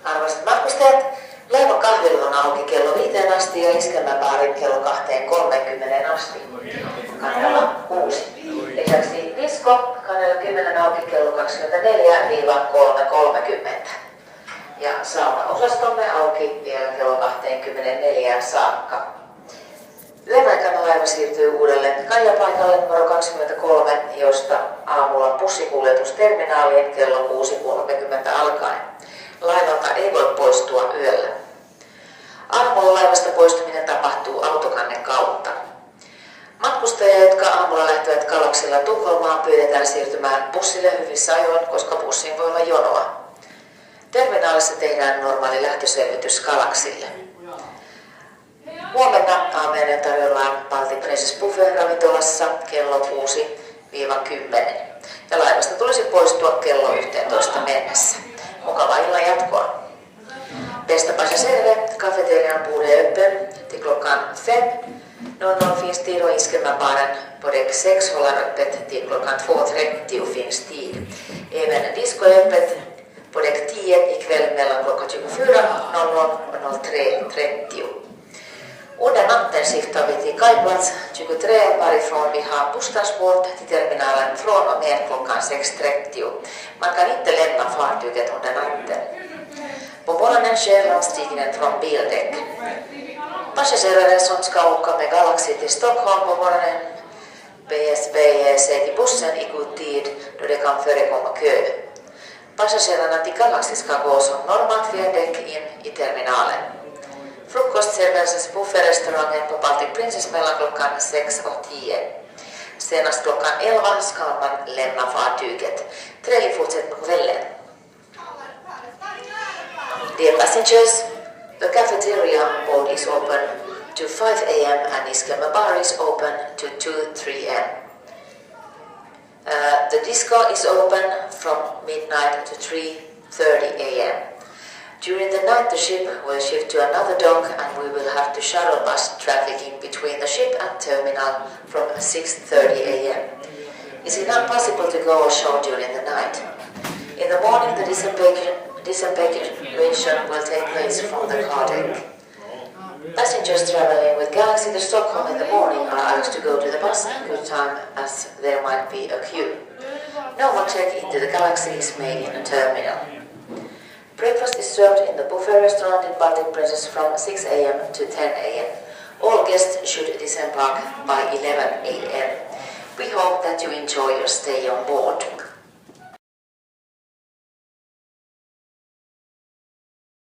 Arvoisat matkustajat, laivan kahvila on auki kello 5 asti ja iskelmäbaari kello 2.30 asti. Kannella 6. Lisäksi disko kannella 10 auki kello 24-3.30. Ja saunaosastomme auki vielä kello 24 saakka. Yön aikana laiva siirtyy uudelleen Kaija-paikalle numero 23, josta aamulla bussikuljetus terminaaliin kello 6.30 alkaen. Laivalta ei voi poistua yöllä. Aamulla laivasta poistuminen tapahtuu autokannen kautta. Matkustajia, jotka aamulla lähtevät Galaxilla Tukholmaan, pyydetään siirtymään bussille hyvissä ajoin, koska bussiin voi olla jonoa. Terminaalissa tehdään normaali lähtöselvitys Galaxille. Huomenna aamiainen tarjollaan Baltic Princess Buffet ravintolassa kello 6-10. Ja laivasta tulisi poistua kello 11 mennessä. Mukavaa illan jatkoa. Bästa passagerare, kafeterian borde öppen till klockan 5. 00 finns tid och iskelmäbaren på däck 6 håller öppet till klockan 2.30 finns tid. Även disco är öppet på däck 10 ikväll mellan klockan 24.00 och 03.30. Under natten skiftar vi till kajplats 23 varifrån vi har busstransport till terminalen från och med klockan 6.30. Man kan inte lämna fartyget under natten. På morgonen sker landstigningen från bildäck. Passagerare som ska åka med Galaxy till Stockholm på morgonen ger sig till bussen i god tid då det kan förekomma kö. Passagerarna till Galaxy ska gå som normalt via däck in i terminalen. Frukost serveras på bufférestaurangen på Baltic Princess mellan klockan 6 och 10. Senast klockan 11 ska man lämna fartyget. Trevlig fortsättning på kvällen. Dear passengers, the cafeteria on board is open to 5 a.m. and Iskelma bar is open to 2-3 a.m. The disco is open from midnight to 3:30 a.m. During the night the ship will shift to another dock and we will have to shuttle bus trafficking between the ship and terminal from 6:30 a.m. Is it not possible to go ashore during the night? In the morning the disembarkation will take place from the car deck. Passengers traveling with Galaxy to Stockholm in the morning are asked to go to the bus in good time as there might be a queue. No more check into the Galaxy is made in a terminal. Breakfast is served in the buffet restaurant in Baltic Princess from 6 a.m. to 10 a.m. All guests should disembark by 11 a.m. We hope that you enjoy your stay on board.